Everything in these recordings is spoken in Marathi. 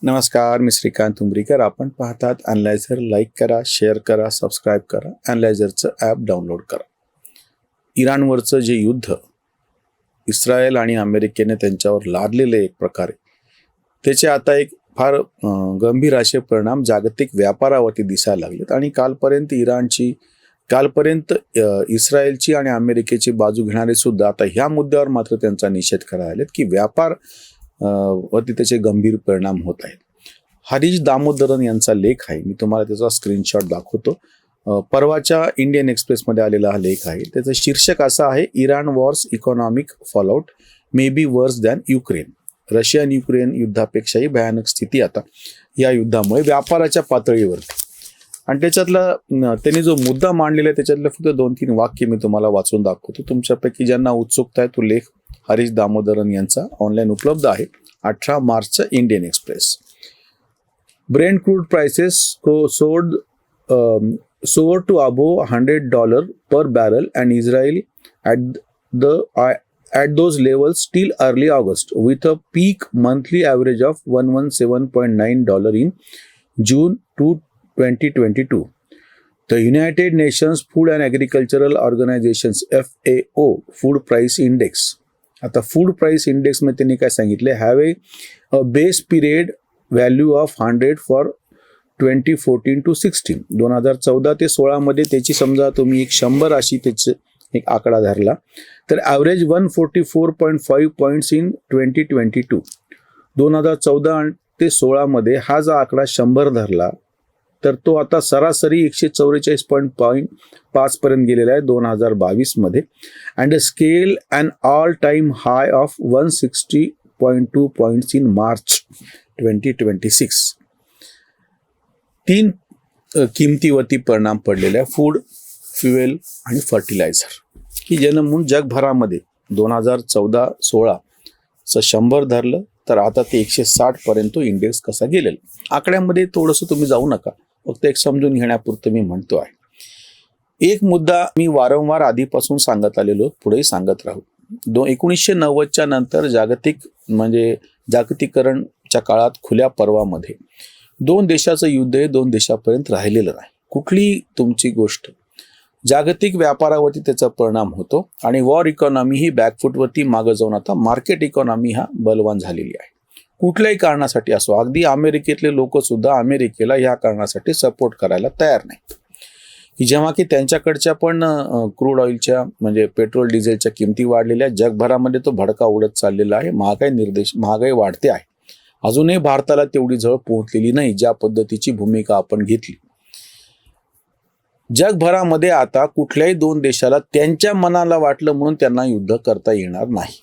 नमस्कार, मी श्रीकांत उमरीकर. आपण पाहतात अॅनालायझर. लाईक करा, शेअर करा, सबस्क्राईब करा. अॅनालायझरचं ॲप डाउनलोड करा. इराणवरचं जे युद्ध इस्रायल आणि अमेरिकेने त्यांच्यावर लादलेले एक प्रकारे, त्याचे आता एक फार गंभीर असे परिणाम जागतिक व्यापारावरती दिसायला लागलेत. आणि कालपर्यंत इस्रायलची आणि अमेरिकेची बाजू घेणारे सुद्धा आता ह्या मुद्द्यावर मात्र त्यांचा निषेध करायला आलेत की व्यापार वरती त्याचे गंभीर परिणाम होत आहेत. हरीश दामोदरन यांचा लेख आहे, मी तुम्हाला त्याचा स्क्रीनशॉट दाखवतो. परवाच्या इंडियन एक्सप्रेसमध्ये आलेला हा लेख आहे. त्याचं शीर्षक असं आहे, Iran war's economic fallout may be worse than Ukraine. Russian Ukraine युद्धापेक्षाही भयानक स्थिती आता या युद्धामुळे व्यापाराच्या पातळीवरती. आणि त्याच्यातला त्यांनी जो मुद्दा मांडलेला आहे त्याच्यातलं फक्त 2-3 वाक्य मी तुम्हाला वाचून दाखवतो. तुमच्यापैकी ज्यांना उत्सुकता आहे तो लेख हरीश दामोदरन यांचा ऑनलाईन उपलब्ध आहे. 18 मार्चचा Indian Express. Brent crude prices soared to above $100 per barrel and Israel at those levels till early August, with a peak monthly average of $117.9 in June 2022. The United Nations Food and Agricultural Organizations FAO Food Price Index. आता फूड प्राइस इंडेक्समध्ये त्यांनी काय सांगितले, have a base period value of 100 for 2014 to 16. 2014 ते 16 मध्ये त्याची समजा तुम्ही एक 100 अशी त्याचे एक आकडा धरला तर ॲव्हरेज 144.5 पॉईंट्स इन 2022. 2014 ते 16 मध्ये हा जो आकडा 100 धरला तर तो आता सरासरी 144.5 पर्यंत गेलेला आहे 2022 मध्ये. And scale and all time high of 160.2 points in March 2026. 3 किमतीवरती परिणाम पडलेला आहे, फूड, फ्युएल आणि फर्टिलायझर, की ज्यानं म्हणून जगभरामध्ये 2014-16 100 धरलं तर आता ते 160 पर्यंत इंडेक्स कसा गेलेला. आकड्यामध्ये थोडंसं तुम्ही जाऊ नका, फक्त एक समजून घेण्यापुरतं मी म्हणतो आहे. एक मुद्दा मी वारंवार आधीपासून सांगत आलेलो, पुढेही सांगत राहू. 1990च्या नंतर जागतिकीकरणच्या काळात खुल्या पर्वामध्ये 2 देशाचं युद्ध हे 2 देशापर्यंत राहिलेलं नाही. कुठली तुमची गोष्ट जागतिक व्यापारावरती त्याचा परिणाम होतो आणि वॉर इकॉनॉमी ही बॅकफूटवरती मागं जाऊन आता मार्केट इकॉनॉमी हा बलवान झालेली आहे. कुठल्याही कारणासाठी असो, अगदी अमेरिकेतले लोक सुद्धा अमेरिकेला ह्या कारणासाठी सपोर्ट करायला तयार नाहीत की जेव्हा की त्यांच्याकडच्या पण क्रूड ऑइलच्या पेट्रोल डिझेलच्या किमती वाढलेल्या, जगभरामध्ये तो भडका उडत चाललेला आहे. महागाई वाढते आहे. अजूनही भारताला तेवढी झळ पोहोचलेली नाही ज्या पद्धतीची भूमिका आपण घेतली. जगभरामध्ये आता कुठल्याही 2 देशाला त्यांच्या मनाला वाटलं म्हणून त्यांना युद्ध करता येणार नाही.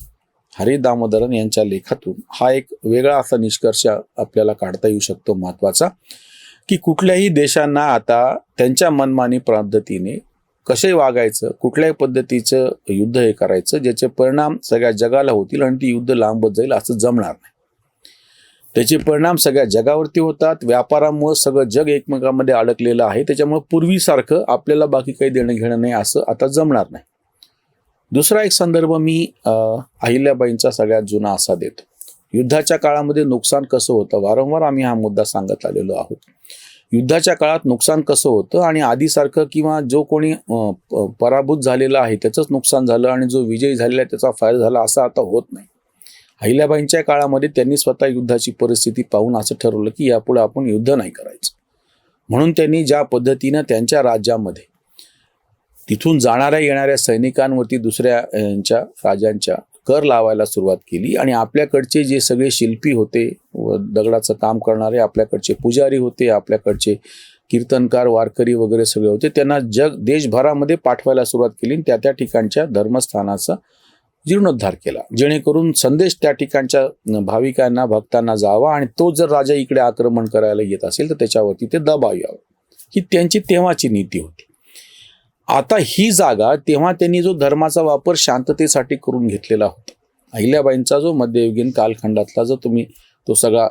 हरीश दामोदरन यांच्या लेखातून हा एक वेगळा असा निष्कर्ष आपल्याला काढता येऊ शकतो महत्त्वाचा, की कुठल्याही देशांना आता त्यांच्या मनमानी पद्धतीने कसे वागायचं, कुठल्याही पद्धतीचं युद्ध हे करायचं ज्याचे परिणाम सगळ्या जगाला होतील आणि ती युद्ध लांबत जाईल असं जमणार नाही. त्याचे परिणाम सगळ्या जगावरती होतात. व्यापारामुळे सगळं जग एकमेकांमध्ये अडकलेलं आहे. त्याच्यामुळे पूर्वीसारखं आपल्याला बाकी काही देणं घेणं नाही असं आता जमणार नाही. दुसरा एक संदर्भ मी अहिल्याबाईंचा सगळ्यात जुना असा देतो. युद्धाच्या काळामध्ये नुकसान कसं होतं, वारंवार आम्ही हा मुद्दा सांगत आलेलो आहोत. युद्धाच्या काळात नुकसान कसं होतं आणि आधीसारखं किंवा जो कोणी पराभूत झालेला आहे त्याचंच नुकसान झालं आणि जो विजयी झालेला आहे त्याचा फायदा झाला असं आता होत नाही. अहिल्याबाईंच्या काळामध्ये त्यांनी स्वतः युद्धाची परिस्थिती पाहून असं ठरवलं की यापुढे आपण युद्ध नाही करायचं. म्हणून त्यांनी ज्या पद्धतीनं त्यांच्या राज्यामध्ये तिथून जाणाऱ्या येणाऱ्या सैनिकांवरती दुसऱ्या राजांच्या कर लावायला सुरुवात केली आणि आपल्याकडचे जे सगळे शिल्पी होते व दगडाचं काम करणारे, आपल्याकडचे पुजारी होते, आपल्याकडचे कीर्तनकार, वारकरी वगैरे सगळे होते, त्यांना देशभरामध्ये पाठवायला सुरुवात केली आणि त्या ठिकाणच्या धर्मस्थानाचा जीर्णोद्धार केला, जेणेकरून संदेश त्या ठिकाणच्या भाविकांना, भक्तांना जावा आणि तो जर राजा इकडे आक्रमण करायला येत असेल तर त्याच्यावरती ते दबाव यावं. ही त्यांची तेव्हाची नीती होती. आता ही जागा तेव्हा त्यांनी जो धर्माचा वापर शांततेसाठी करून घेतलेला होता. अहिल्याबाईंचा जो मध्ययुगीन कालखंडातला जर तुम्ही तो सगळा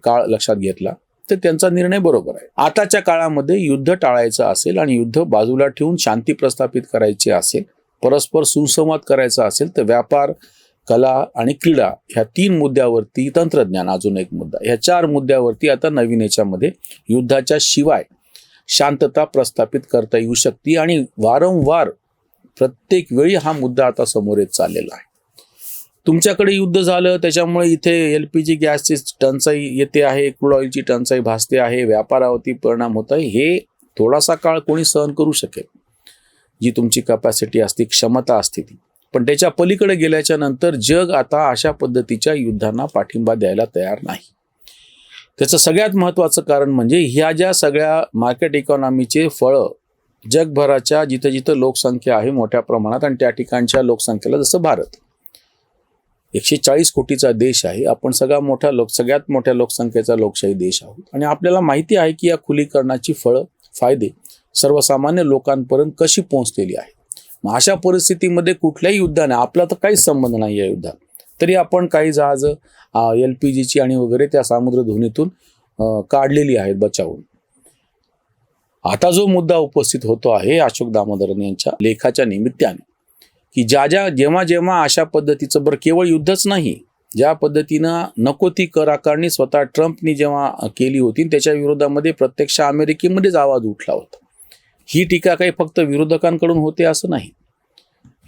काळ लक्षात घेतला तर त्यांचा निर्णय बरोबर आहे. आताच्या काळामध्ये युद्ध टाळायचं असेल आणि युद्ध बाजूला ठेवून शांती प्रस्थापित करायची असेल, परस्पर सुसंवाद करायचा असेल तर व्यापार कला आणि क्रीडा ह्या 3 मुद्द्यावरती, तंत्रज्ञान अजून एक मुद्दा, ह्या 4 मुद्द्यावरती आता नवीन याच्यामध्ये युद्धाच्या शिवाय शांतता प्रस्थापित करता येऊ शकते. आणि वारंवार प्रत्येक वेळी हा मुद्दा आता समोर येत चाललेला आहे. तुमच्याकडे युद्ध झालं त्याच्यामुळे इथे LPG गॅसची टंचाई येते आहे, क्रूड ऑइलची टंचाई भासते आहे, व्यापारावरती परिणाम होत आहे, हे थोडासा काळ कोणी सहन करू शकेल, जी तुमची कॅपॅसिटी असते, क्षमता असते ती. पण त्याच्या पलीकडे गेल्याच्या नंतर जग आता अशा पद्धतीच्या युद्धांना पाठिंबा द्यायला तयार नाही. त्याचं सगळ्यात महत्त्वाचं कारण म्हणजे ह्या ज्या सगळ्या मार्केट इकॉनॉमीचे फळं जगभराच्या जिथं जिथं लोकसंख्या आहे मोठ्या प्रमाणात, आणि त्या ठिकाणच्या लोकसंख्येला, जसं भारत 140 कोटीचा देश आहे, आपण सगळ्यात मोठ्या लोकसंख्येचा लोकशाही देश आहोत, आणि आपल्याला माहिती आहे की या खुलीकरणाची फळं, फायदे सर्वसामान्य लोकांपर्यंत कशी पोहोचलेली आहे. मग अशा परिस्थितीमध्ये कुठल्याही युद्धाने, आपला तर काहीच संबंध नाही या युद्धात, तरी आपण काही जहाजं LPGची आणि वगैरे त्या सामुद्रधुनीतून काढलेली आहेत बचावून. आता जो मुद्दा उपस्थित होतो आहे अशोक दामोदरन यांच्या लेखाच्या निमित्ताने, की जेव्हा अशा पद्धतीचं, बरं केवळ युद्धच नाही, ज्या पद्धतीनं नको ती कर आकारणी स्वतः ट्रम्पनी जेव्हा केली होती, त्याच्या विरोधामध्ये प्रत्यक्ष अमेरिकेमध्येच आवाज उठला होता. ही टीका काही फक्त विरोधकांकडून होते असं नाही,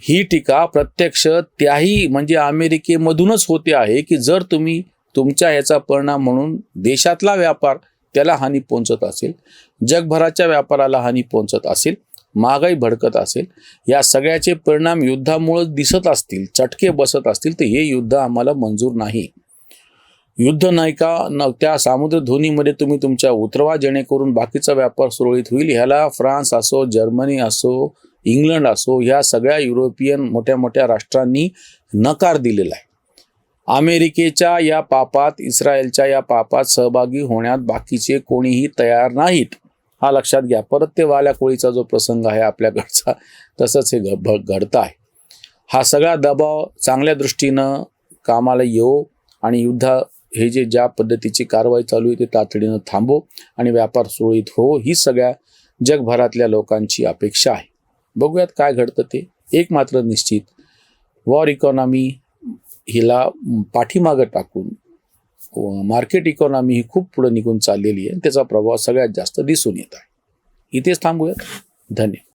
ही टीका प्रत्यक्ष त्याही म्हणजे अमेरिकेमधूनच होते आहे, की जर तुम्ही तुमच्या याचा परिणाम म्हणून देशातला व्यापार त्याला हानी पोहोचत असेल, जगभराच्या व्यापाराला हानी पोहोचत असेल, महागाई भडकत असेल, या सगळ्याचे परिणाम युद्धामुळे दिसत असतील, चटके बसत असतील, तर हे युद्ध आम्हाला मंजूर नाही. युद्ध नाही का त्या सामुद्रधुनीमध्ये तुम्ही तुमच्या उतरवा, जेणेकरून बाकीचा व्यापार सुरळीत होईल. ह्याला फ्रान्स असो, जर्मनी असो, इंग्लंड असो, ह्या सगळ्या युरोपियन मोठ्या मोठ्या राष्ट्रांनी नकार दिलेला आहे. अमेरिकेच्या या पापात, इस्रायलच्या या पापात सहभागी होण्यात बाकीचे कोणीही तयार नाहीत, हा लक्षात घ्या. परत ते वाल्या कोळीचा जो प्रसंग आहे आपल्याकडचा, तसंच हे घडतं आहे. हा सगळा दबाव चांगल्या दृष्टीनं कामाला येऊ, आणि युद्ध हे ज्या पद्धतीची कारवाई चालू आहे ते तातडीनं थांबो, आणि व्यापार सुरळीत हो, ही सगळ्या जगभरातल्या लोकांची अपेक्षा आहे. बघूयात काय घडतं ते. एक मात्र निश्चित, वॉर इकॉनॉमी हिला पाठीमागं टाकून मार्केट इकॉनॉमी ही खूप पुढे निघून चाललेली आहे. त्याचा प्रभाव सगळ्यात जास्त दिसून येत आहे. इथेच थांबूयात. धन्यवाद.